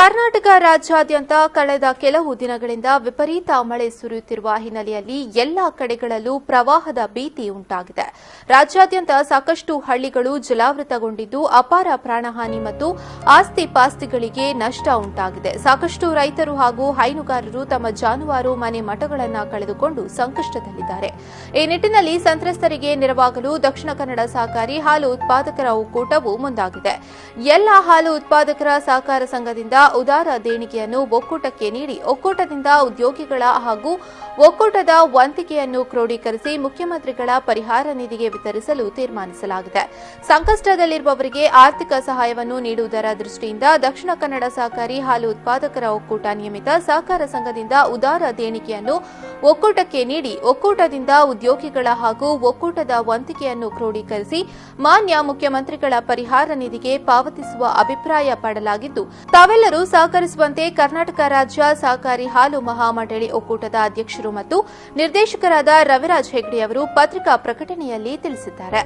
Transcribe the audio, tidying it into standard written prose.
ಕರ್ನಾಟಕ ರಾಜ್ಯಾದ್ಯಂತ ಕಳೆದ ಕೆಲವು ದಿನಗಳಿಂದ ವಿಪರೀತ ಮಳೆ ಸುರಿಯುತ್ತಿರುವ ಹಿನ್ನೆಲೆಯಲ್ಲಿ ಎಲ್ಲಾ ಕಡೆಗಳಲ್ಲೂ ಪ್ರವಾಹದ ಭೀತಿ ಉಂಟಾಗಿದೆ. ರಾಜ್ಯಾದ್ಯಂತ ಸಾಕಷ್ಟು ಹಳ್ಳಿಗಳು ಜಲಾವೃತಗೊಂಡಿದ್ದು ಅಪಾರ ಪ್ರಾಣಹಾನಿ ಮತ್ತು ಆಸ್ತಿ ಪಾಸ್ತಿಗಳಿಗೆ ನಷ್ಟ ಉಂಟಾಗಿದೆ. ಸಾಕಷ್ಟು ರೈತರು ಹಾಗೂ ಹೈನುಗಾರರು ತಮ್ಮ ಜಾನುವಾರು ಮನೆ ಮಠಗಳನ್ನು ಕಳೆದುಕೊಂಡು ಸಂಕಷ್ಟದಲ್ಲಿದ್ದಾರೆ. ಈ ನಿಟ್ಟಿನಲ್ಲಿ ಸಂತ್ರಸ್ತರಿಗೆ ನೆರವಾಗಲು ದಕ್ಷಿಣ ಕನ್ನಡ ಸಹಕಾರಿ ಹಾಲು ಉತ್ಪಾದಕರ ಒಕ್ಕೂಟವು ಮುಂದಾಗಿದೆ. ಎಲ್ಲಾ ಹಾಲು ಉತ್ಪಾದಕರ ಸಹಕಾರ ಸಂಘದಿಂದ ಉದಾರ ದೇಣಿಗೆಯನ್ನು ಒಕ್ಕೂಟಕ್ಕೆ ನೀಡಿ ಒಕ್ಕೂಟದಿಂದ ಉದ್ಯೋಗಿಗಳ ಹಾಗೂ ಒಕ್ಕೂಟದ ವಂತಿಗೆಯನ್ನು ಕ್ರೋಢೀಕರಿಸಿ ಮುಖ್ಯಮಂತ್ರಿಗಳ ಪರಿಹಾರ ನಿಧಿಗೆ ವಿತರಿಸಲು ತೀರ್ಮಾನಿಸಲಾಗಿದೆ. ಸಂಕಷ್ಟದಲ್ಲಿರುವವರಿಗೆ ಆರ್ಥಿಕ ಸಹಾಯವನ್ನು ನೀಡುವುದರ ದೃಷ್ಟಿಯಿಂದ ದಕ್ಷಿಣ ಕನ್ನಡ ಸಹಕಾರಿ ಹಾಲು ಉತ್ಪಾದಕರ ಒಕ್ಕೂಟ ನಿಯಮಿತ ಸಹಕಾರ ಸಂಘದಿಂದ ಉದಾರ ದೇಣಿಗೆಯನ್ನು ಒಕ್ಕೂಟಕ್ಕೆ ನೀಡಿ ಒಕ್ಕೂಟದಿಂದ ಉದ್ಯೋಗಿಗಳ ಹಾಗೂ ಒಕ್ಕೂಟದ ವಂತಿಗೆಯನ್ನು ಕ್ರೋಢೀಕರಿಸಿ ಮಾನ್ಯ ಮುಖ್ಯಮಂತ್ರಿಗಳ ಪರಿಹಾರ ನಿಧಿಗೆ ಪಾವತಿಸುವ ಅಭಿಪ್ರಾಯ ಪಡಲಾಗಿದ್ದು ತಾವೆಲ್ಲರೂ ಸಹಕರಿಸುವಂತೆ ಕರ್ನಾಟಕ ರಾಜ್ಯ ಸಹಕಾರಿ ಹಾಲು ಮಹಾಮಂಡಳಿ ಒಕ್ಕೂಟದ ಅಧ್ಯಕ್ಷರು ಮತ್ತು ನಿರ್ದೇಶಕರಾದ ರವಿರಾಜ್ ಹೆಗ್ಡೆ ಅವರು ಪತ್ರಿಕಾ ಪ್ರಕಟಣೆಯಲ್ಲಿ ತಿಳಿಸಿದ್ದಾರೆ.